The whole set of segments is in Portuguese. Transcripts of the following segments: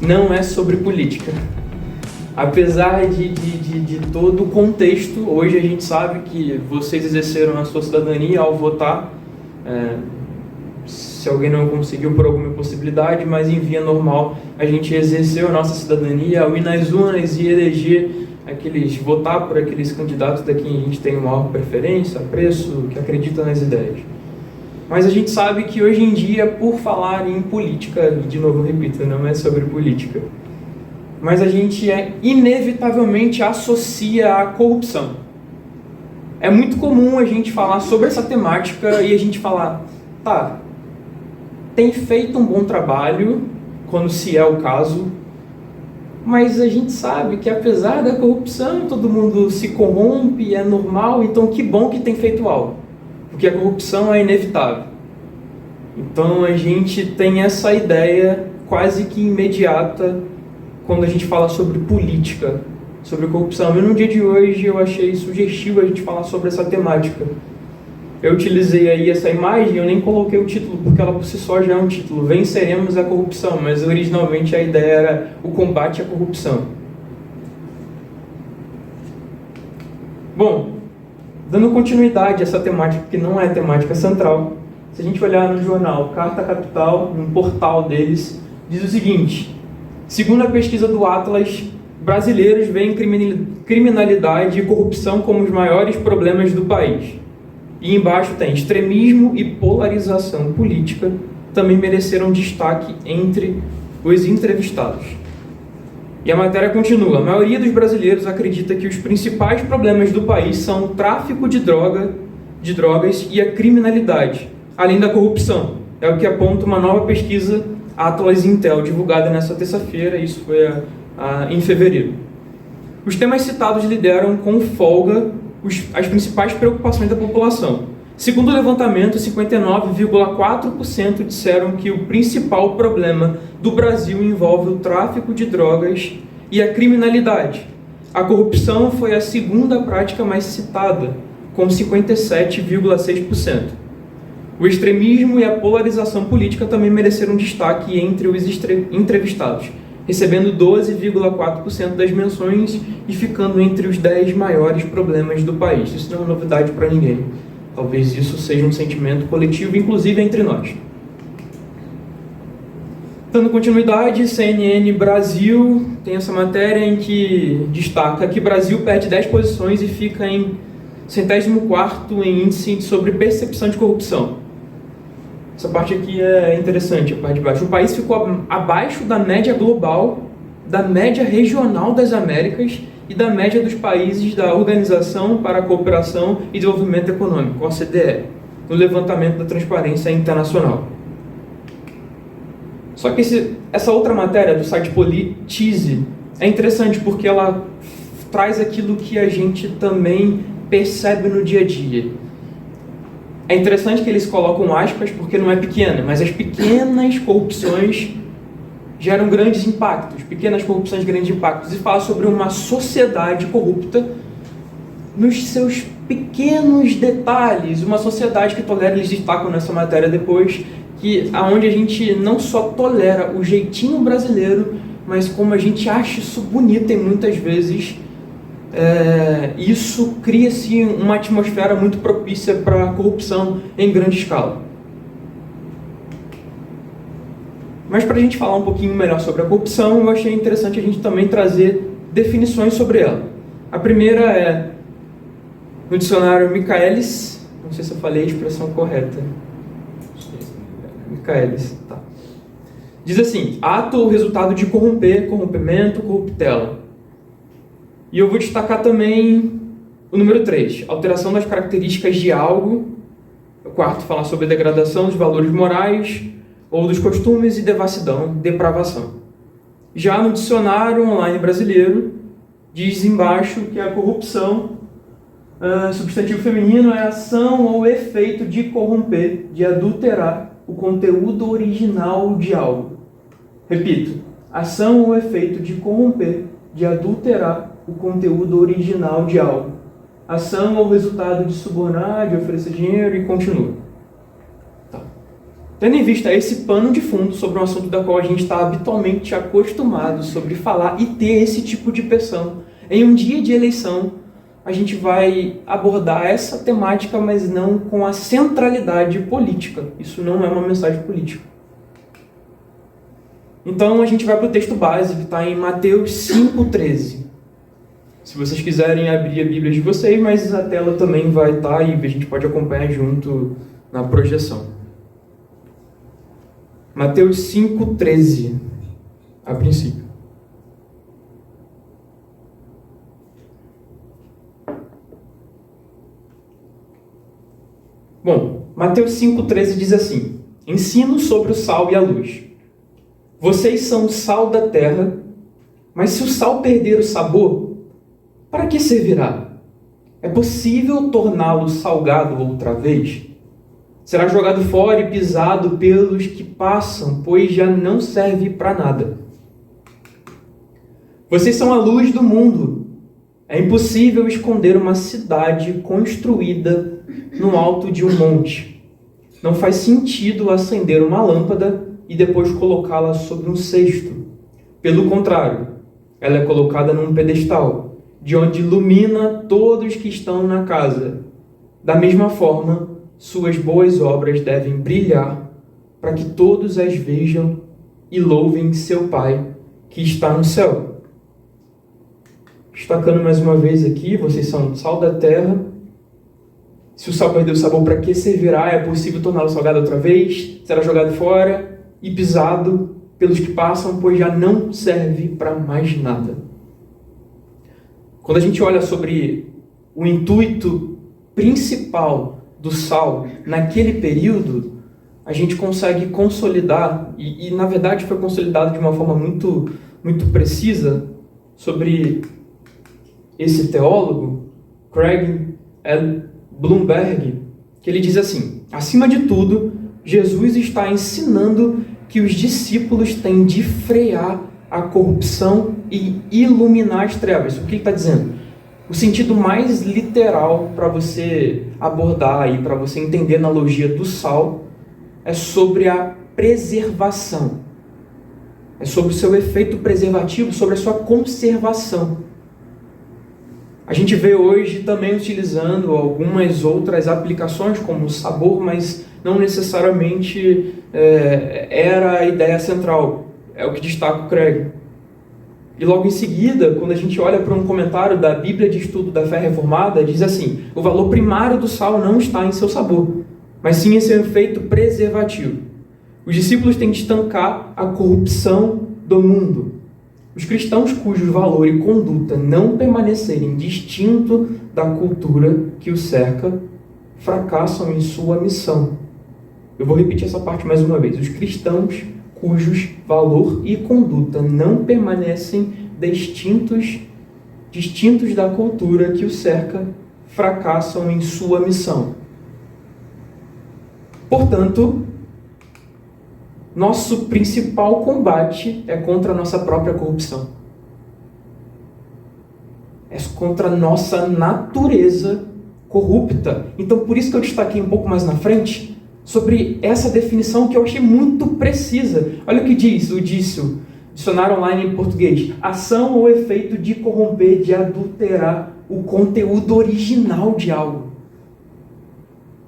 não é sobre política. Apesar de todo o contexto, hoje a gente sabe que vocês exerceram a sua cidadania ao votar. Se alguém não conseguiu por alguma possibilidade, mas em via normal a gente exerceu a nossa cidadania ao ir nas urnas e eleger votar por aqueles candidatos da quem a gente tem maior preferência, apreço, que acredita nas ideias. Mas a gente sabe que hoje em dia, por falar em política, de novo repito, não é sobre política, mas a gente inevitavelmente associa a corrupção. É muito comum a gente falar sobre essa temática e a gente falar, tá, tem feito um bom trabalho, quando se é o caso, mas a gente sabe que apesar da corrupção, todo mundo se corrompe, é normal, então que bom que tem feito algo, porque a corrupção é inevitável. Então a gente tem essa ideia quase que imediata quando a gente fala sobre política, sobre corrupção. E no dia de hoje eu achei sugestivo a gente falar sobre essa temática. Eu utilizei aí essa imagem, eu nem coloquei o título, porque ela por si só já é um título, Venceremos a Corrupção, mas originalmente a ideia era o combate à corrupção. Bom, dando continuidade a essa temática, que não é temática central, se a gente olhar no jornal Carta Capital, no portal deles, diz o seguinte: segundo a pesquisa do Atlas, brasileiros veem criminalidade e corrupção como os maiores problemas do país. E embaixo tem extremismo e polarização política também mereceram destaque entre os entrevistados. E a matéria continua: a maioria dos brasileiros acredita que os principais problemas do país são o tráfico de drogas e a criminalidade, além da corrupção. É o que aponta uma nova pesquisa Atlas Intel, divulgada nesta terça-feira, isso foi em fevereiro. Os temas citados lideram com folga as principais preocupações da população. Segundo o levantamento, 59,4% disseram que o principal problema do Brasil envolve o tráfico de drogas e a criminalidade. A corrupção foi a segunda prática mais citada, com 57,6%. O extremismo e a polarização política também mereceram destaque entre os entrevistados, recebendo 12,4% das menções e ficando entre os 10 maiores problemas do país. Isso não é novidade para ninguém. Talvez isso seja um sentimento coletivo, inclusive entre nós. Dando continuidade, CNN Brasil tem essa matéria em que destaca que Brasil perde 10 posições e fica em 104º em índice sobre percepção de corrupção. Essa parte aqui é interessante, a parte de baixo. O país ficou abaixo da média global, da média regional das Américas e da média dos países da Organização para a Cooperação e Desenvolvimento Econômico, OCDE, no levantamento da Transparência Internacional. Só que essa outra matéria do site Politize é interessante porque ela traz aquilo que a gente também percebe no dia a dia. É interessante que eles colocam aspas porque não é pequena, mas as pequenas corrupções geram grandes impactos, pequenas corrupções, grandes impactos, e fala sobre uma sociedade corrupta nos seus pequenos detalhes, uma sociedade que tolera, eles destacam nessa matéria depois, que aonde a gente não só tolera o jeitinho brasileiro, mas como a gente acha isso bonito e muitas vezes isso cria-se uma atmosfera muito propícia para a corrupção em grande escala. Mas para a gente falar um pouquinho melhor sobre a corrupção, eu achei interessante a gente também trazer definições sobre ela. A primeira é no dicionário Michaelis, não sei se eu falei a expressão correta. Michaelis, tá. Diz assim: ato ou resultado de corromper, corrompimento, corruptela. E eu vou destacar também o número 3, alteração das características de algo. O quarto, falar sobre a degradação dos valores morais ou dos costumes e devassidão, depravação. Já no dicionário online brasileiro, diz embaixo que a corrupção, substantivo feminino, é ação ou efeito de corromper, de adulterar o conteúdo original de algo. Repito, ação ou efeito de corromper, de adulterar o conteúdo original de algo. Ação ou resultado de subornar, de oferecer dinheiro e continua. Tá. Tendo em vista esse pano de fundo sobre um assunto da qual a gente está habitualmente acostumado sobre falar e ter esse tipo de pressão, em um dia de eleição, a gente vai abordar essa temática, mas não com a centralidade política. Isso não é uma mensagem política. Então a gente vai para o texto base, que está em Mateus 5,13. Se vocês quiserem abrir a Bíblia de vocês, mas a tela também vai estar e a gente pode acompanhar junto na projeção. Mateus 5,13, a princípio. Bom, Mateus 5,13 diz assim: ensino sobre o sal e a luz. Vocês são o sal da terra, mas se o sal perder o sabor, para que servirá? É possível torná-lo salgado outra vez? Será jogado fora e pisado pelos que passam, pois já não serve para nada. Vocês são a luz do mundo. É impossível esconder uma cidade construída no alto de um monte. Não faz sentido acender uma lâmpada e depois colocá-la sobre um cesto. Pelo contrário, ela é colocada num pedestal, de onde ilumina todos que estão na casa. Da mesma forma, suas boas obras devem brilhar, para que todos as vejam e louvem seu Pai, que está no céu. Destacando mais uma vez aqui, vocês são o sal da terra. Se o sal perder o sabor, para que servirá? É possível torná-lo salgado outra vez? Será jogado fora e pisado pelos que passam, pois já não serve para mais nada. Quando a gente olha sobre o intuito principal do sal naquele período, a gente consegue consolidar, e na verdade foi consolidado de uma forma muito, muito precisa, sobre esse teólogo, Craig L. Blomberg, que ele diz assim: acima de tudo, Jesus está ensinando que os discípulos têm de frear a corrupção e iluminar as trevas. O que ele está dizendo? O sentido mais literal para você abordar e para você entender a analogia do sal é sobre a preservação. É sobre o seu efeito preservativo, sobre a sua conservação. A gente vê hoje também utilizando algumas outras aplicações como o sabor, mas não necessariamente era a ideia central. É o que destaca o Craig. E logo em seguida, quando a gente olha para um comentário da Bíblia de Estudo da Fé Reformada, diz assim: o valor primário do sal não está em seu sabor, mas sim em seu efeito preservativo. Os discípulos têm de estancar a corrupção do mundo. Os cristãos cujo valor e conduta não permanecerem distinto da cultura que os cerca, fracassam em sua missão. Eu vou repetir essa parte mais uma vez. Os cristãos cujos valor e conduta não permanecem distintos da cultura que os cerca, fracassam em sua missão. Portanto, nosso principal combate é contra a nossa própria corrupção. É contra a nossa natureza corrupta. Então, por isso que eu destaquei um pouco mais na frente sobre essa definição que eu achei muito precisa. Olha o que diz o dicionário online em português: ação ou efeito de corromper, de adulterar o conteúdo original de algo.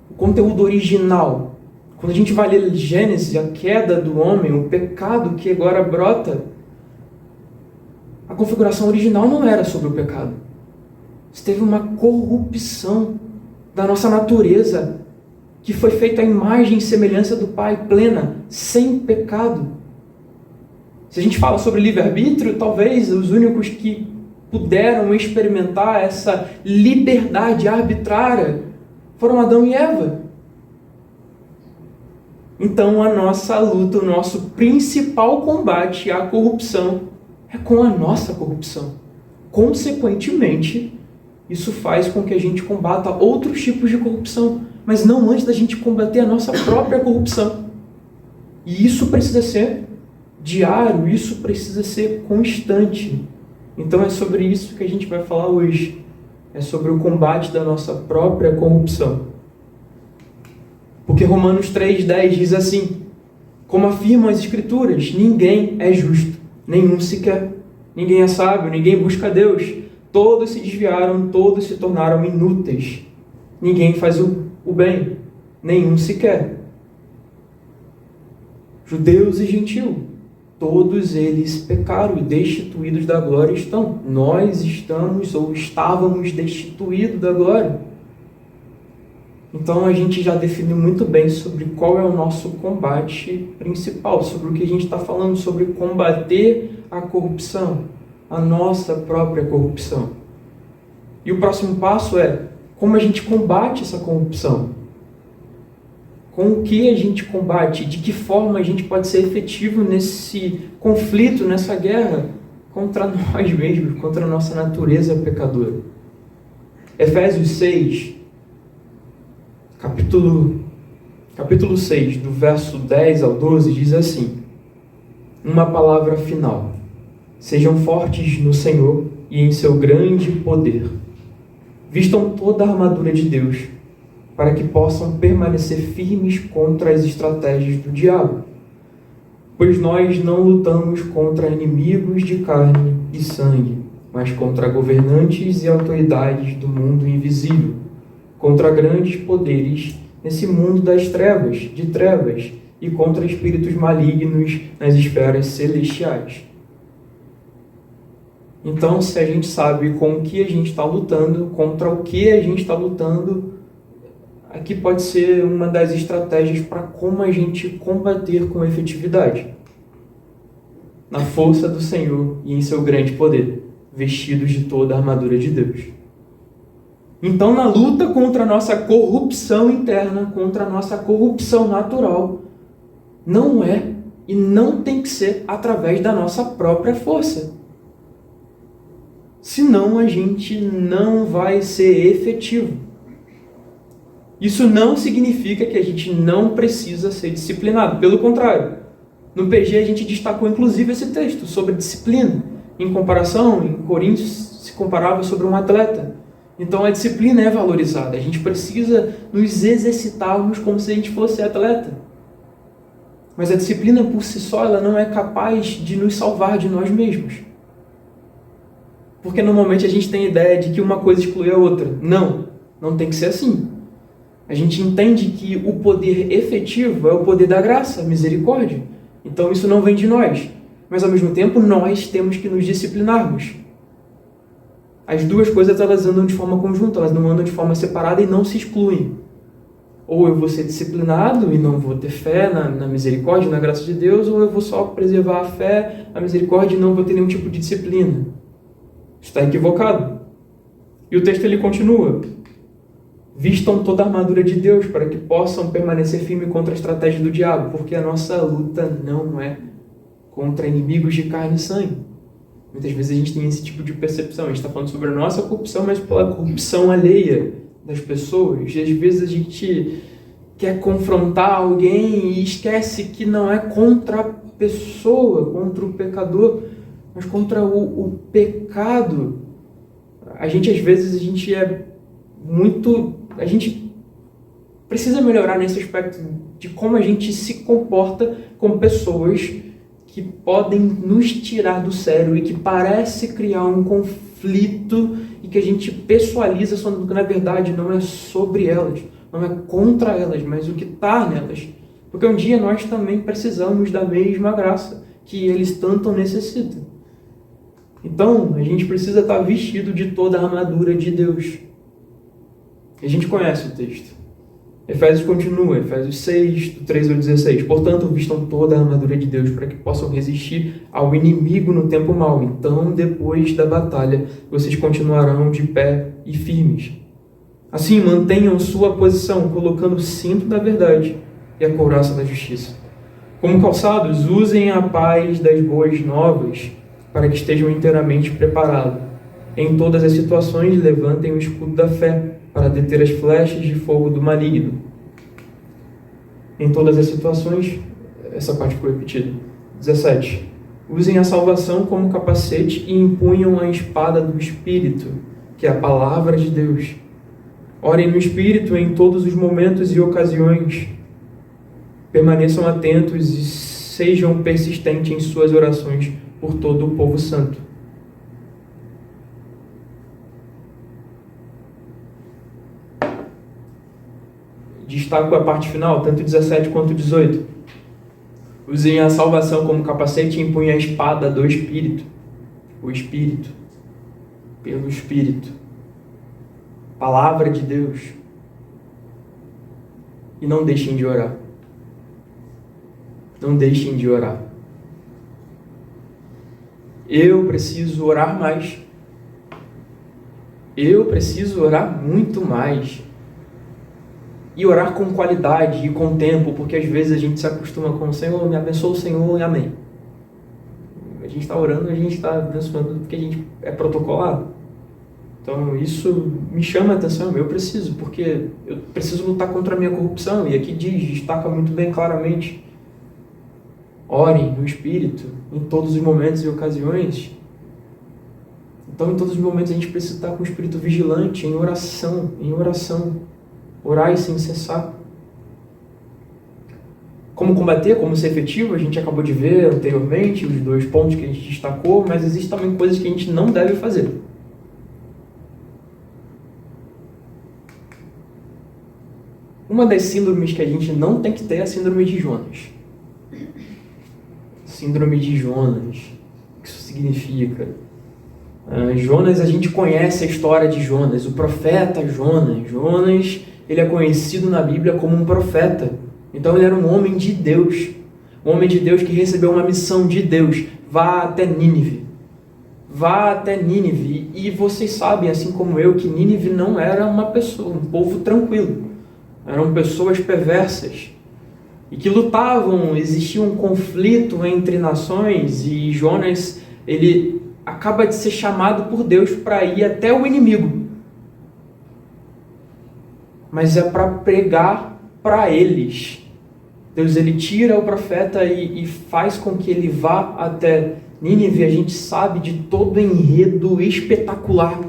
O conteúdo original. Quando a gente vai ler Gênesis, a queda do homem, o pecado que agora brota, a configuração original não era sobre o pecado. Isso teve uma corrupção da nossa natureza, que foi feita à imagem e semelhança do Pai, plena, sem pecado. Se a gente fala sobre livre-arbítrio, talvez os únicos que puderam experimentar essa liberdade arbitrária foram Adão e Eva. Então a nossa luta, o nosso principal combate à corrupção é com a nossa corrupção. Consequentemente, isso faz com que a gente combata outros tipos de corrupção, mas não antes da gente combater a nossa própria corrupção. E isso precisa ser diário, isso precisa ser constante. Então é sobre isso que a gente vai falar hoje. É sobre o combate da nossa própria corrupção. Porque Romanos 3,10 diz assim: Como afirmam as Escrituras, ninguém é justo, nenhum sequer. Ninguém é sábio, ninguém busca Deus. Todos se desviaram, todos se tornaram inúteis. Ninguém faz o bem, nenhum sequer. Judeus e gentios, todos eles pecaram e destituídos da glória estão. Nós estamos ou estávamos destituídos da glória. Então a gente já definiu muito bem sobre qual é o nosso combate principal, sobre o que a gente está falando, sobre combater a corrupção, a nossa própria corrupção. E o próximo passo é como a gente combate essa corrupção. Com o que a gente combate, de que forma a gente pode ser efetivo nesse conflito, nessa guerra contra nós mesmos, contra a nossa natureza pecadora. Efésios 6, capítulo 6, do verso 10 ao 12, diz assim: uma palavra final. Sejam fortes no Senhor e em seu grande poder. Vistam toda a armadura de Deus, para que possam permanecer firmes contra as estratégias do diabo. Pois nós não lutamos contra inimigos de carne e sangue, mas contra governantes e autoridades do mundo invisível, contra grandes poderes nesse mundo das trevas, e contra espíritos malignos nas esferas celestiais. Então, se a gente sabe com o que a gente está lutando, contra o que a gente está lutando, aqui pode ser uma das estratégias para como a gente combater com efetividade. Na força do Senhor e em seu grande poder, vestidos de toda a armadura de Deus. Então, na luta contra a nossa corrupção interna, contra a nossa corrupção natural, não é e não tem que ser através da nossa própria força. Senão a gente não vai ser efetivo. Isso não significa que a gente não precisa ser disciplinado. Pelo contrário, no PG a gente destacou inclusive esse texto sobre disciplina. Em comparação, em Coríntios se comparava sobre um atleta. Então a disciplina é valorizada. A gente precisa nos exercitarmos como se a gente fosse atleta. Mas a disciplina por si só ela não é capaz de nos salvar de nós mesmos. Porque normalmente a gente tem a ideia de que uma coisa exclui a outra. Não tem que ser assim. A gente entende que o poder efetivo é o poder da graça, a misericórdia. Então isso não vem de nós. Mas ao mesmo tempo nós temos que nos disciplinarmos. As duas coisas elas andam de forma conjunta, elas não andam de forma separada e não se excluem. Ou eu vou ser disciplinado e não vou ter fé na misericórdia, na graça de Deus, ou eu vou só preservar a fé, a misericórdia e não vou ter nenhum tipo de disciplina. Está equivocado. E o texto ele continua. Vistam toda a armadura de Deus para que possam permanecer firmes contra a estratégia do diabo, porque a nossa luta não é contra inimigos de carne e sangue. Muitas vezes a gente tem esse tipo de percepção. A gente está falando sobre a nossa corrupção, mas pela corrupção alheia das pessoas. E às vezes a gente quer confrontar alguém e esquece que não é contra a pessoa, contra o pecador, mas contra o pecado. A gente precisa melhorar nesse aspecto de como a gente se comporta com pessoas que podem nos tirar do sério e que parece criar um conflito e que a gente pessoaliza, só que na verdade não é sobre elas, não é contra elas, mas o que está nelas. Porque um dia nós também precisamos da mesma graça que eles tanto necessitam. Então, a gente precisa estar vestido de toda a armadura de Deus. A gente conhece o texto. Efésios continua, Efésios 6, do 3 ao 16. Portanto, vistam toda a armadura de Deus para que possam resistir ao inimigo no tempo mau. Então, depois da batalha, vocês continuarão de pé e firmes. Assim, mantenham sua posição, colocando o cinto da verdade e a couraça da justiça. Como calçados, usem a paz das boas novas para que estejam inteiramente preparados. Em todas as situações, levantem o escudo da fé para deter as flechas de fogo do maligno. Em todas as situações, essa parte foi repetida. 17. Usem a salvação como capacete e empunham a espada do Espírito, que é a palavra de Deus. Orem no Espírito em todos os momentos e ocasiões. Permaneçam atentos e sejam persistentes em suas orações por todo o povo santo. Destaco a parte final, tanto 17 quanto 18. Usem a salvação como capacete e empunhem a espada do Espírito. O Espírito. Pelo Espírito. Palavra de Deus. E não deixem de orar. Não deixem de orar. Eu preciso orar mais. Eu preciso orar muito mais. E orar com qualidade e com tempo, porque às vezes a gente se acostuma com o Senhor, me abençoa o Senhor e amém. A gente está orando, a gente está abençoando porque a gente é protocolado. Então isso me chama a atenção, eu preciso, porque eu preciso lutar contra a minha corrupção. E aqui destaca muito bem claramente: orem no Espírito em todos os momentos e ocasiões. Então em todos os momentos a gente precisa estar com o Espírito vigilante, em oração, orai sem cessar. Como combater, como ser efetivo, a gente acabou de ver anteriormente os 2 pontos que a gente destacou, mas existem também coisas que a gente não deve fazer. Uma das síndromes que a gente não tem que ter é a síndrome de Jonas. Síndrome de Jonas. O que isso significa? Jonas, a gente conhece a história de Jonas, o profeta Jonas. Jonas, ele é conhecido na Bíblia como um profeta. Então ele era um homem de Deus. Um homem de Deus que recebeu uma missão de Deus. Vá até Nínive. Vá até Nínive. E vocês sabem, assim como eu, que Nínive não era uma pessoa, um povo tranquilo. Eram pessoas perversas. E que lutavam, existia um conflito entre nações. E Jonas, ele acaba de ser chamado por Deus para ir até o inimigo. Mas é para pregar para eles. Deus, ele tira o profeta e faz com que ele vá até Nínive. A gente sabe de todo o enredo espetacular.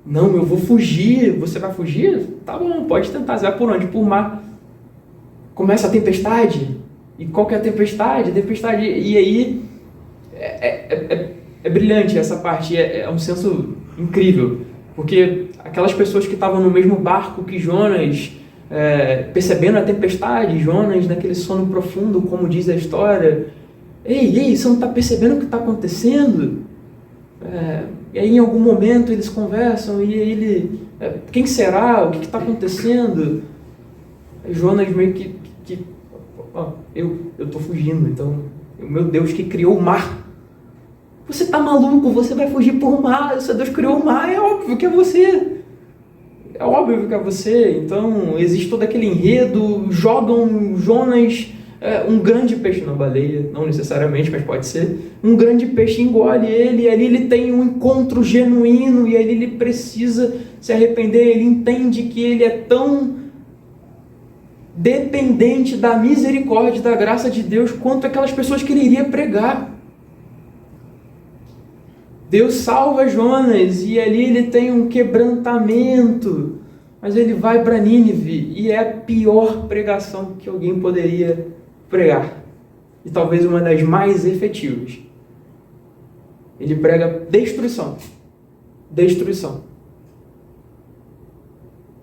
Não, eu vou fugir. Você vai fugir? Tá bom, pode tentar. Você vai por onde? Por mar. Começa a tempestade. E qual que é a tempestade? Tempestade. E aí é brilhante essa parte. É um senso incrível. Porque aquelas pessoas que estavam no mesmo barco que Jonas, percebendo a tempestade, Jonas naquele sono profundo, como diz a história. Ei, você não está percebendo o que está acontecendo? E aí em algum momento eles conversam e ele... quem será? O que está acontecendo? Jonas meio que eu estou fugindo, então... Meu Deus que criou o mar. Você está maluco? Você vai fugir por mar? Se Deus criou o mar, é óbvio que é você. É óbvio que é você. Então existe todo aquele enredo, jogam Jonas... um grande peixe na baleia, não necessariamente, mas pode ser. Um grande peixe engole ele, e ali ele tem um encontro genuíno, e ali ele precisa se arrepender. Ele entende que ele é tão dependente da misericórdia, da graça de Deus, quanto aquelas pessoas que ele iria pregar. Deus salva Jonas, e ali ele tem um quebrantamento, mas ele vai para Nínive, e é a pior pregação que alguém poderia pregar, e talvez uma das mais efetivas. Ele prega destruição.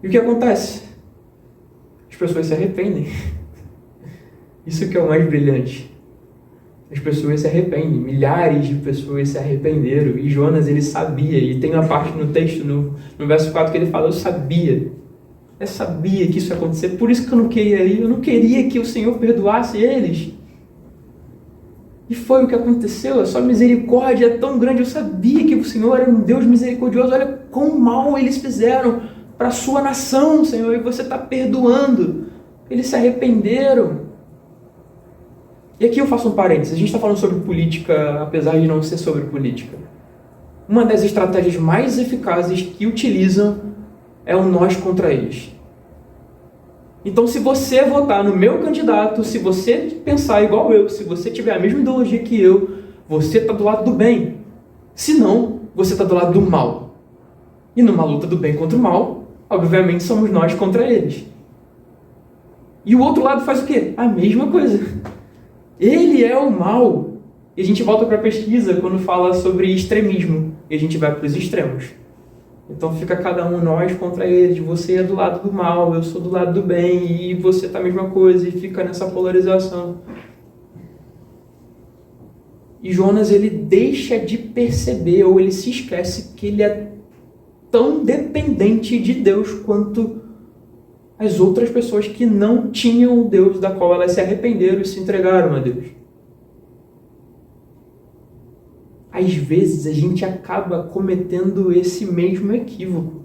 E o que acontece? As pessoas se arrependem. Isso que é o mais brilhante. As pessoas se arrependem. Milhares de pessoas se arrependeram. E Jonas, ele sabia. E tem uma parte no texto, no verso 4, que ele fala: eu sabia que isso ia acontecer, por isso que eu não queria ir, eu não queria que o Senhor perdoasse eles. E foi o que aconteceu. A sua misericórdia é tão grande, eu sabia que o Senhor era um Deus misericordioso. Olha quão mal eles fizeram para a sua nação, Senhor, e você está perdoando. Eles se arrependeram. E aqui eu faço um parênteses. A gente está falando sobre política, apesar de não ser sobre política. Uma das estratégias mais eficazes que utilizam é o nós contra eles. Então, se você votar no meu candidato, se você pensar igual eu, se você tiver a mesma ideologia que eu, você está do lado do bem. Se não, você está do lado do mal. E numa luta do bem contra o mal, obviamente somos nós contra eles. E o outro lado faz o quê? A mesma coisa. Ele é o mal. E a gente volta para a pesquisa quando fala sobre extremismo. E a gente vai para os extremos. Então fica cada um nós contra eles. Você é do lado do mal, eu sou do lado do bem. E você tá a mesma coisa. E fica nessa polarização. E Jonas, ele deixa de perceber, ou ele se esquece que ele é tão dependente de Deus quanto as outras pessoas que não tinham o Deus da qual elas se arrependeram e se entregaram a Deus. Às vezes a gente acaba cometendo esse mesmo equívoco.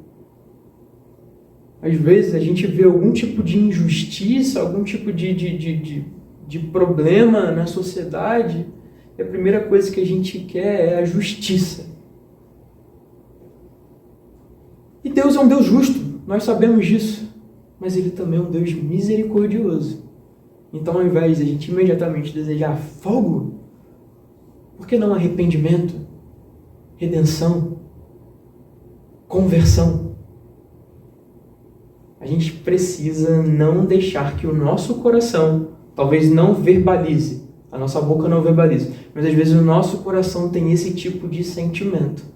Às vezes a gente vê algum tipo de injustiça, algum tipo de problema na sociedade, e a primeira coisa que a gente quer é a justiça. E Deus é um Deus justo, nós sabemos disso, mas Ele também é um Deus misericordioso. Então, ao invés de a gente imediatamente desejar fogo, por que não arrependimento, redenção, conversão? A gente precisa não deixar que o nosso coração, talvez não verbalize, a nossa boca não verbalize, mas às vezes o nosso coração tem esse tipo de sentimento.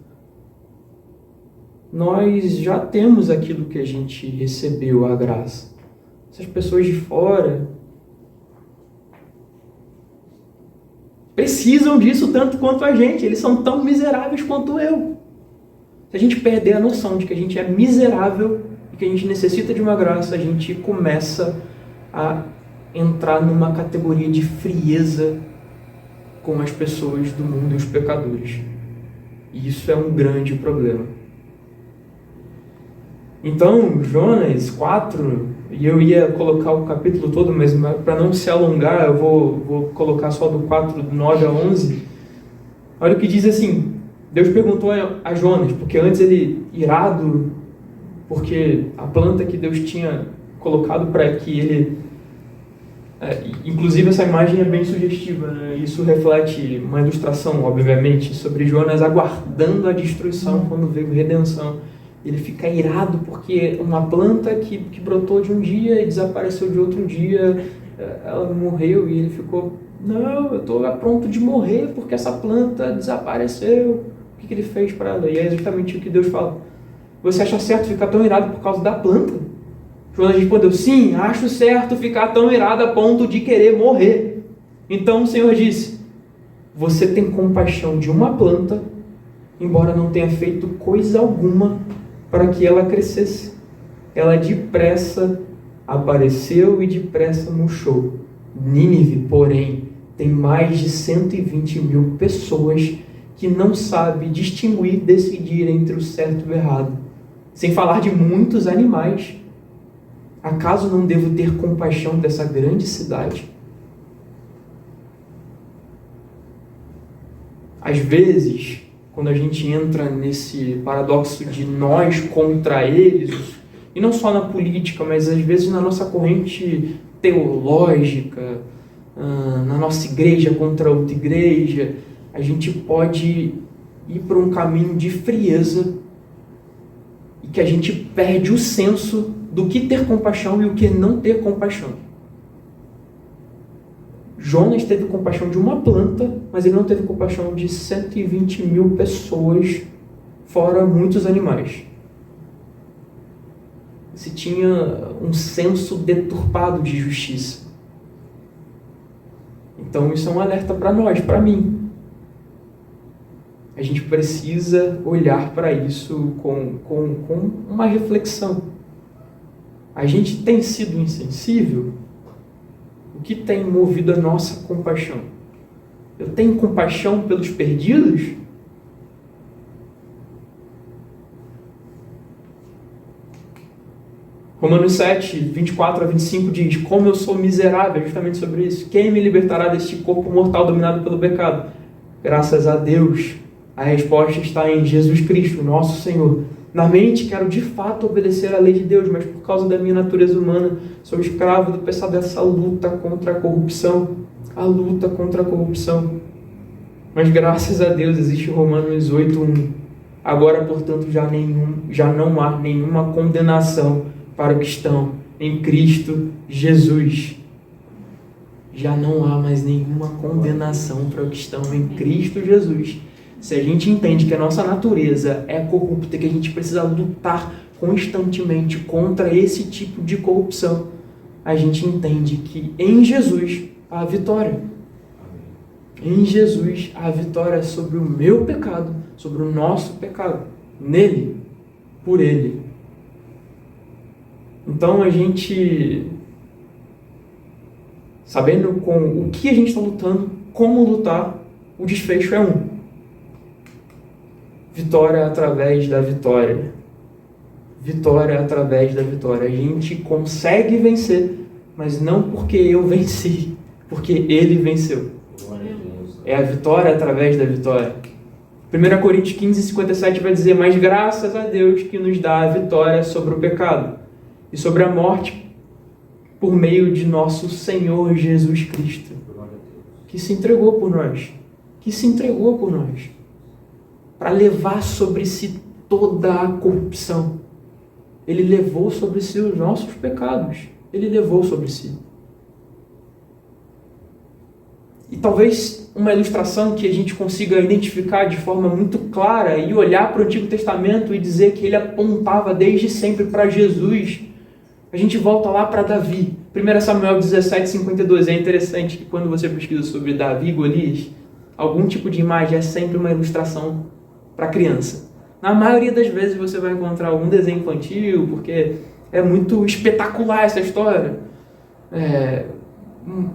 Nós já temos aquilo que a gente recebeu, a graça. Essas pessoas de fora precisam disso tanto quanto a gente. Eles são tão miseráveis quanto eu. Se a gente perder a noção de que a gente é miserável e que a gente necessita de uma graça, a gente começa a entrar numa categoria de frieza com as pessoas do mundo e os pecadores. E isso é um grande problema. Então, Jonas 4, e eu ia colocar o capítulo todo, mas para não se alongar, eu vou colocar só do 4, do 9 a 11. Olha o que diz assim: Deus perguntou a Jonas, porque antes ele, irado, porque a planta que Deus tinha colocado para que ele... inclusive essa imagem é bem sugestiva, né? Isso reflete uma ilustração, obviamente, sobre Jonas aguardando a destruição quando veio redenção. Ele fica irado porque uma planta que brotou de um dia e desapareceu de outro dia, ela morreu, e ele ficou, não, eu estou a ponto de morrer porque essa planta desapareceu. O que ele fez para ela? E é justamente o que Deus fala. Você acha certo ficar tão irado por causa da planta? Jonas respondeu, sim, acho certo ficar tão irado a ponto de querer morrer. Então o Senhor disse, você tem compaixão de uma planta, embora não tenha feito coisa alguma para que ela crescesse. Ela depressa apareceu e depressa murchou. Nínive, porém, tem mais de 120 mil pessoas que não sabem distinguir, decidir entre o certo e o errado. Sem falar de muitos animais. Acaso não devo ter compaixão dessa grande cidade? Às vezes, quando a gente entra nesse paradoxo de nós contra eles, e não só na política, mas às vezes na nossa corrente teológica, na nossa igreja contra outra igreja, a gente pode ir por um caminho de frieza e que a gente perde o senso do que ter compaixão e o que não ter compaixão. Jonas teve compaixão de uma planta, mas ele não teve compaixão de 120 mil pessoas, fora muitos animais. Se tinha um senso deturpado de justiça. Então isso é um alerta para nós, para mim. A gente precisa olhar para isso com uma reflexão. A gente tem sido insensível? O que tem movido a nossa compaixão? Eu tenho compaixão pelos perdidos? Romanos 7, 24 a 25 diz, como eu sou miserável, justamente sobre isso. Quem me libertará deste corpo mortal dominado pelo pecado? Graças a Deus, a resposta está em Jesus Cristo, nosso Senhor. Na mente, quero de fato obedecer à lei de Deus, mas por causa da minha natureza humana, sou escravo do pecado dessa luta contra a corrupção. A luta contra a corrupção. Mas graças a Deus existe Romanos 8:1. Agora, portanto, já não há nenhuma condenação para os que estão em Cristo Jesus. Já não há mais nenhuma condenação para os que estão em Cristo Jesus. Se a gente entende que a nossa natureza é corrupta, que a gente precisa lutar constantemente contra esse tipo de corrupção, a gente entende que em Jesus há a vitória. Em Jesus há a vitória sobre o meu pecado, sobre o nosso pecado. Nele, por Ele. Então a gente, sabendo com o que a gente está lutando, como lutar, o desfecho é um. Vitória através da vitória. Vitória através da vitória. A gente consegue vencer, mas não porque eu venci, porque Ele venceu. É a vitória através da vitória. 1 Coríntios 15:57 vai dizer: mas graças a Deus que nos dá a vitória sobre o pecado e sobre a morte por meio de nosso Senhor Jesus Cristo, que se entregou por nós, para levar sobre si toda a corrupção. Ele levou sobre si os nossos pecados. Ele levou sobre si. E talvez uma ilustração que a gente consiga identificar de forma muito clara e olhar para o Antigo Testamento e dizer que ele apontava desde sempre para Jesus. A gente volta lá para Davi. 1 Samuel 17:52. É interessante que quando você pesquisa sobre Davi e Golias, algum tipo de imagem é sempre uma ilustração para criança. Na maioria das vezes você vai encontrar algum desenho infantil, porque é muito espetacular essa história. Um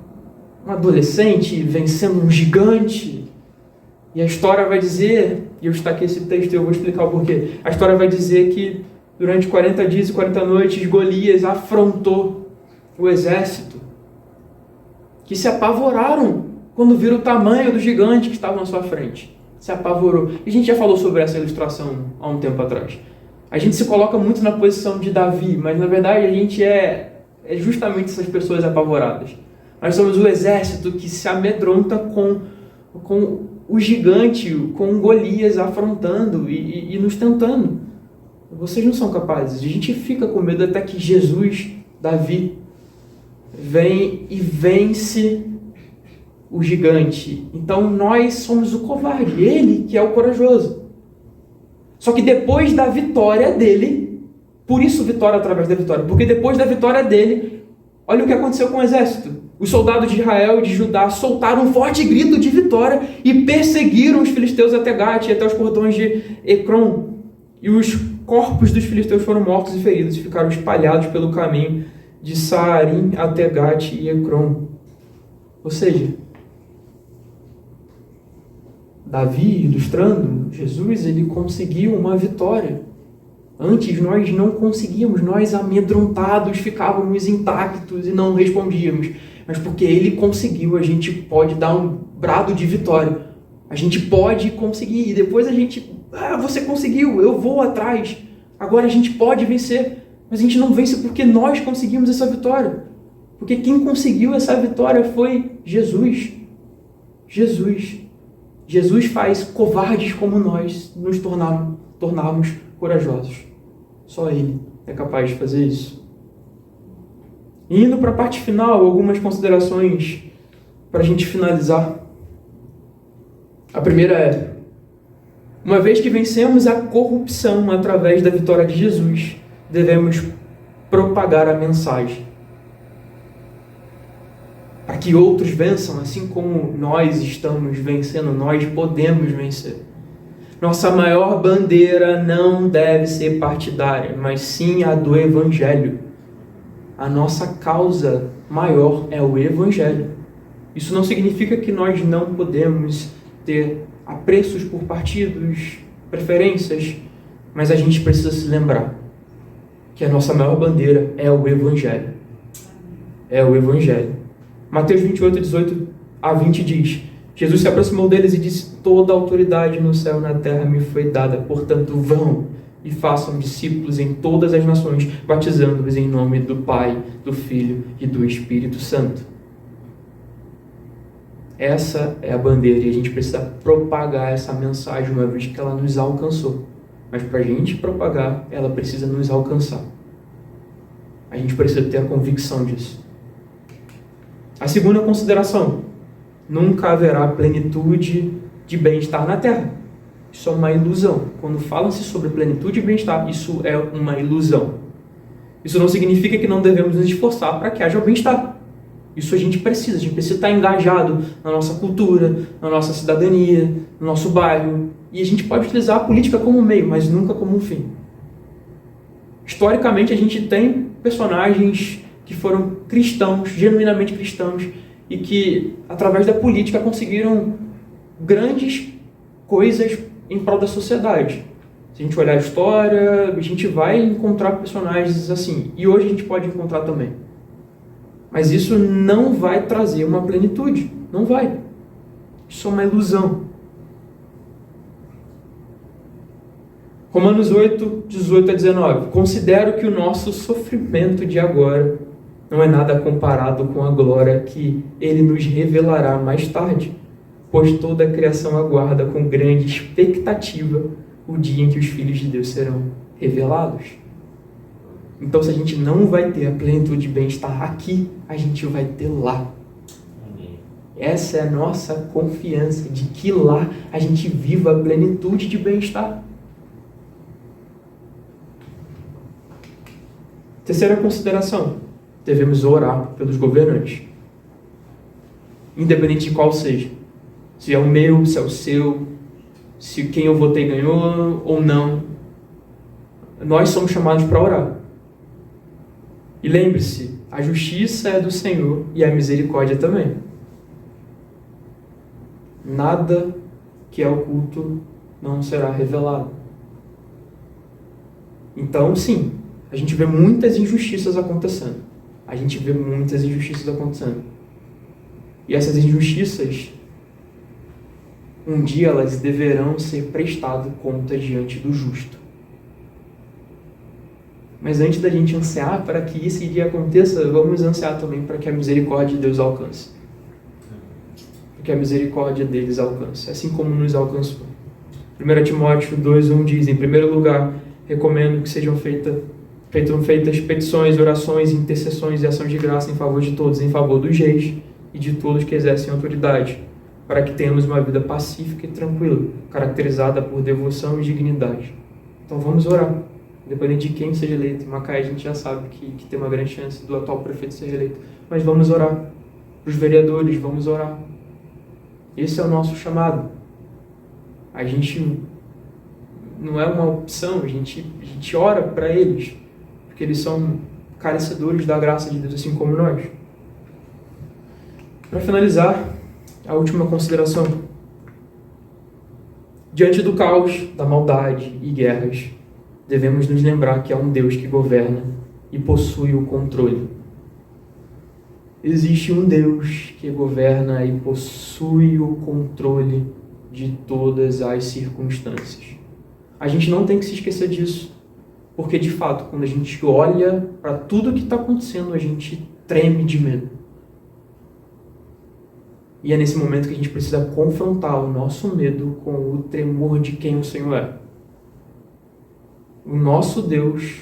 adolescente vencendo um gigante, e a história vai dizer, e eu destaquei esse texto e eu vou explicar o porquê. A história vai dizer que durante 40 dias e 40 noites Golias afrontou o exército, que se apavoraram quando viram o tamanho do gigante que estava na sua frente. Se apavorou. E a gente já falou sobre essa ilustração há um tempo atrás. A gente se coloca muito na posição de Davi, mas na verdade a gente é justamente essas pessoas apavoradas. Nós somos o exército que se amedronta com o gigante, com Golias afrontando e nos tentando. Vocês não são capazes. A gente fica com medo até que Jesus, Davi, vem e vence o gigante. Então nós somos o covarde, ele que é o corajoso. Só que depois da vitória dele, por isso vitória através da vitória, porque depois da vitória dele, olha o que aconteceu com o exército. Os soldados de Israel e de Judá soltaram um forte grito de vitória e perseguiram os filisteus até Gate e até os portões de Ecrom. E os corpos dos filisteus foram mortos e feridos e ficaram espalhados pelo caminho de Saarim até Gate e Ecrom. Ou seja, Davi, ilustrando, Jesus, ele conseguiu uma vitória. Antes nós não conseguíamos, nós amedrontados ficávamos intactos e não respondíamos. Mas porque ele conseguiu, a gente pode dar um brado de vitória. A gente pode conseguir. E depois a gente, você conseguiu, eu vou atrás. Agora a gente pode vencer. Mas a gente não vence porque nós conseguimos essa vitória. Porque quem conseguiu essa vitória foi Jesus. Jesus faz covardes como nós nos tornarmos corajosos. Só Ele é capaz de fazer isso. E indo para a parte final, algumas considerações para a gente finalizar. A primeira é: uma vez que vencemos a corrupção através da vitória de Jesus, devemos propagar a mensagem. Para que outros vençam, assim como nós estamos vencendo, nós podemos vencer. Nossa maior bandeira não deve ser partidária, mas sim a do Evangelho. A nossa causa maior é o Evangelho. Isso não significa que nós não podemos ter apreços por partidos, preferências, mas a gente precisa se lembrar que a nossa maior bandeira é o Evangelho. É o Evangelho. Mateus 28:18-20 diz: Jesus se aproximou deles e disse: toda a autoridade no céu e na terra me foi dada, portanto vão e façam discípulos em todas as nações, batizando-os em nome do Pai, do Filho e do Espírito Santo. Essa é a bandeira e a gente precisa propagar essa mensagem uma vez que ela nos alcançou. Mas para a gente propagar, ela precisa nos alcançar. A gente precisa ter a convicção disso. A segunda consideração: nunca haverá plenitude de bem-estar na Terra. Isso é uma ilusão. Quando fala-se sobre plenitude e bem-estar, isso é uma ilusão. Isso não significa que não devemos nos esforçar para que haja bem-estar. Isso a gente precisa estar engajado na nossa cultura, na nossa cidadania, no nosso bairro. E a gente pode utilizar a política como meio, mas nunca como um fim. Historicamente, a gente tem personagens que foram cristãos, genuinamente cristãos, e que, através da política, conseguiram grandes coisas em prol da sociedade. Se a gente olhar a história, a gente vai encontrar personagens assim. E hoje a gente pode encontrar também. Mas isso não vai trazer uma plenitude. Não vai. Isso é uma ilusão. Romanos 8, 18 a 19. Considero que o nosso sofrimento de agora não é nada comparado com a glória que Ele nos revelará mais tarde, pois toda a criação aguarda com grande expectativa o dia em que os filhos de Deus serão revelados. Então, se a gente não vai ter a plenitude de bem-estar aqui, a gente vai ter lá. Essa é a nossa confiança de que lá a gente viva a plenitude de bem-estar. Terceira consideração: devemos orar pelos governantes, independente de qual seja. Se é o meu, se é o seu, se quem eu votei ganhou ou não. Nós somos chamados para orar. E lembre-se, a justiça é do Senhor e a misericórdia também. Nada que é oculto não será revelado. Então, sim, a gente vê muitas injustiças acontecendo. E essas injustiças, um dia elas deverão ser prestadas conta diante do justo. Mas antes da gente ansiar para que esse dia aconteça, vamos ansiar também para que a misericórdia de Deus alcance. Para que a misericórdia deles alcance, assim como nos alcançou. 1 Timóteo 2:1 diz: em primeiro lugar, recomendo que sejam feitas petições, orações, intercessões e ações de graça em favor de todos, em favor dos reis e de todos que exercem autoridade, para que tenhamos uma vida pacífica e tranquila, caracterizada por devoção e dignidade. Então vamos orar. Independente de quem seja eleito. Em Macaé a gente já sabe que tem uma grande chance do atual prefeito ser reeleito. Mas vamos orar. Para os vereadores, vamos orar. Esse é o nosso chamado. A gente não é uma opção, a gente ora para eles, porque eles são carecedores da graça de Deus, assim como nós. Para finalizar, a última consideração. Diante do caos, da maldade e guerras, devemos nos lembrar que há um Deus que governa e possui o controle. Existe um Deus que governa e possui o controle de todas as circunstâncias. A gente não tem que se esquecer disso, porque de fato, quando a gente olha para tudo que está acontecendo, a gente treme de medo. E é nesse momento que a gente precisa confrontar o nosso medo com o tremor de quem o Senhor é. O nosso Deus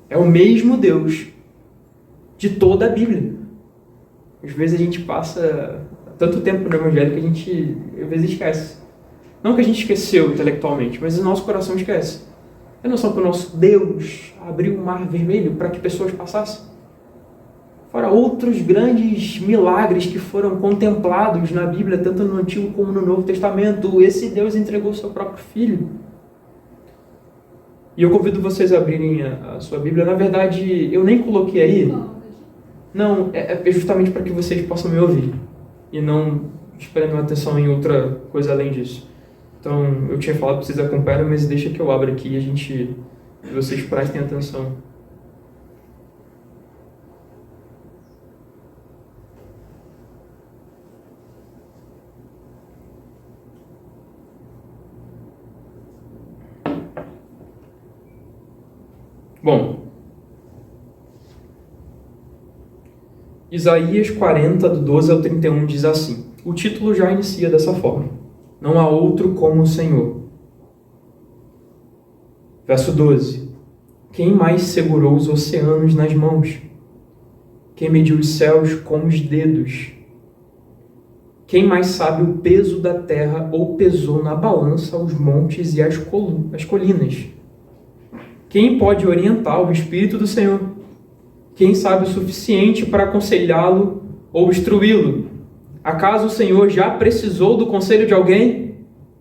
é o mesmo Deus de toda a Bíblia. Às vezes a gente passa tanto tempo no Evangelho que a gente, às vezes, esquece. Não que a gente esqueceu intelectualmente, mas o nosso coração esquece. É noção que o nosso Deus abriu o mar vermelho para que pessoas passassem? Fora outros grandes milagres que foram contemplados na Bíblia, tanto no Antigo como no Novo Testamento, esse Deus entregou o seu próprio Filho. E eu convido vocês a abrirem a sua Bíblia. Na verdade, eu nem coloquei aí. Não, é justamente para que vocês possam me ouvir. E não esperando atenção em outra coisa além disso. Então, eu tinha falado para vocês acompanharem, mas deixa que eu abra aqui e vocês prestem atenção. Bom, Isaías 40, do 12 ao 31, diz assim. O título já inicia dessa forma. Não há outro como o Senhor. Verso 12. Quem mais segurou os oceanos nas mãos? Quem mediu os céus com os dedos? Quem mais sabe o peso da terra ou pesou na balança os montes e as colinas? Quem pode orientar o Espírito do Senhor? Quem sabe o suficiente para aconselhá-lo ou instruí-lo? Acaso o Senhor já precisou do conselho de alguém?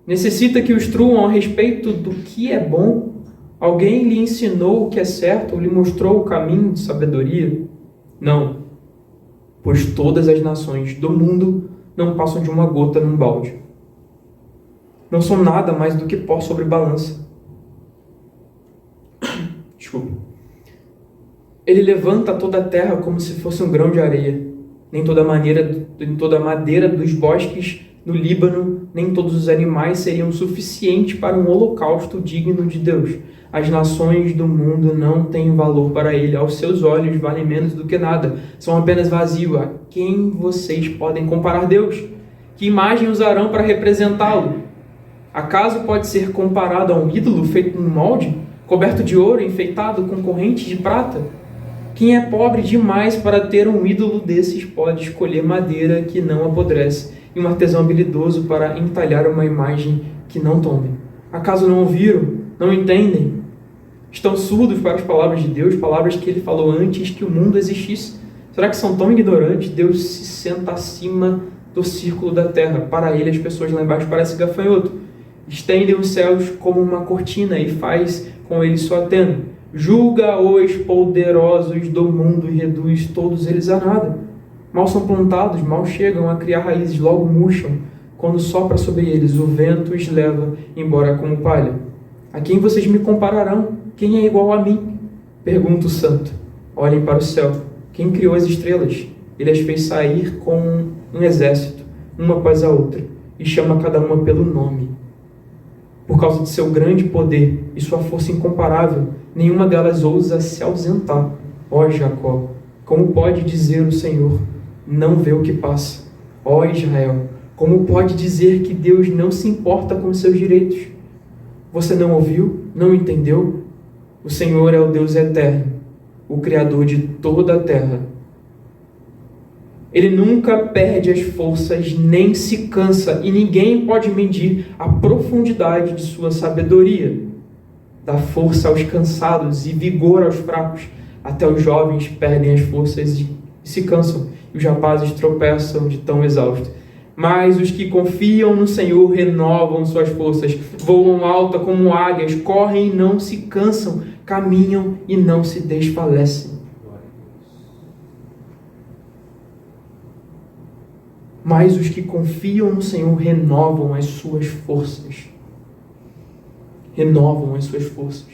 Necessita que o instruam a respeito do que é bom? Alguém lhe ensinou o que é certo ou lhe mostrou o caminho de sabedoria? Não, pois todas as nações do mundo não passam de uma gota num balde. Não são nada mais do que pó sobre balança. Desculpa. Ele levanta toda a terra como se fosse um grão de areia. Nem toda a madeira dos bosques no Líbano, nem todos os animais seriam suficientes para um holocausto digno de Deus. As nações do mundo não têm valor para ele. Aos seus olhos valem menos do que nada. São apenas vazio. A quem vocês podem comparar Deus? Que imagem usarão para representá-lo? Acaso pode ser comparado a um ídolo feito no molde, coberto de ouro, enfeitado com correntes de prata? Quem é pobre demais para ter um ídolo desses pode escolher madeira que não apodrece e um artesão habilidoso para entalhar uma imagem que não tombe. Acaso não ouviram? Não entendem? Estão surdos para as palavras de Deus, palavras que ele falou antes que o mundo existisse? Será que são tão ignorantes? Deus se senta acima do círculo da terra. Para ele, as pessoas lá embaixo parecem gafanhoto. Estende os céus como uma cortina e faz com eles sua tenda. Julga os poderosos do mundo e reduz todos eles a nada. Mal são plantados, mal chegam a criar raízes, logo murcham. Quando sopra sobre eles, o vento os leva embora como palha. A quem vocês me compararão? Quem é igual a mim? Pergunta o santo. Olhem para o céu. Quem criou as estrelas? Ele as fez sair com um exército, uma após a outra, e chama cada uma pelo nome. Por causa de seu grande poder e sua força incomparável, nenhuma delas ousa se ausentar. Ó Jacó, como pode dizer o Senhor, não vê o que passa? Ó Israel, como pode dizer que Deus não se importa com seus direitos? Você não ouviu? Não entendeu? O Senhor é o Deus eterno, o Criador de toda a terra. Ele nunca perde as forças, nem se cansa, e ninguém pode medir a profundidade de sua sabedoria. Dá força aos cansados e vigor aos fracos. Até os jovens perdem as forças e se cansam, e os rapazes tropeçam de tão exaustos. Mas os que confiam no Senhor renovam suas forças, voam alta como águias, correm e não se cansam, caminham e não se desfalecem. Mas os que confiam no Senhor renovam as suas forças. Renovam as suas forças.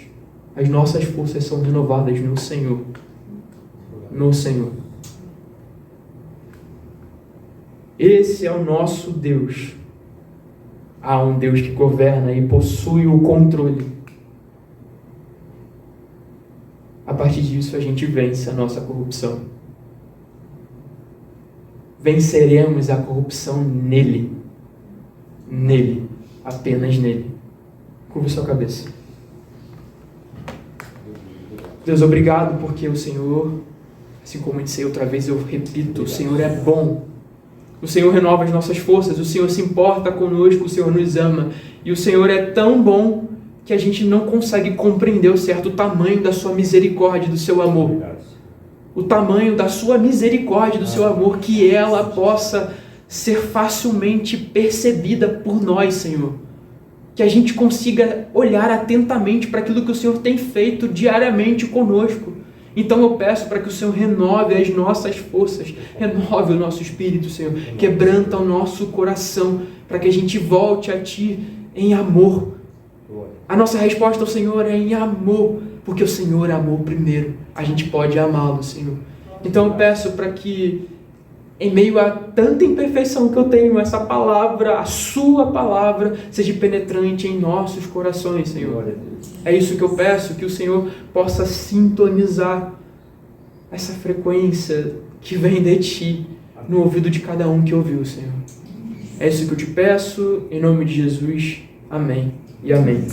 As nossas forças são renovadas no Senhor. No Senhor. Esse é o nosso Deus. Há um Deus que governa e possui o controle. A partir disso a gente vence a nossa corrupção. Venceremos a corrupção nele. Nele. Apenas nele. Curva sua cabeça. Deus, obrigado porque o Senhor, assim como eu disse outra vez, eu repito, o Senhor é bom. O Senhor renova as nossas forças, o Senhor se importa conosco, o Senhor nos ama. E o Senhor é tão bom que a gente não consegue compreender o certo tamanho da sua misericórdia, do seu amor. O tamanho da sua misericórdia, do seu amor, que ela possa ser facilmente percebida por nós, Senhor. Que a gente consiga olhar atentamente para aquilo que o Senhor tem feito diariamente conosco. Então eu peço para que o Senhor renove as nossas forças, renove o nosso espírito, Senhor, quebranta o nosso coração, para que a gente volte a Ti em amor. A nossa resposta ao Senhor é em amor, porque o Senhor é amor primeiro. A gente pode amá-lo, Senhor. Então eu peço para que, em meio a tanta imperfeição que eu tenho, essa palavra, a sua palavra, seja penetrante em nossos corações, Senhor. É isso que eu peço, que o Senhor possa sintonizar essa frequência que vem de Ti, no ouvido de cada um que ouviu, Senhor. É isso que eu te peço, em nome de Jesus. Amém e amém.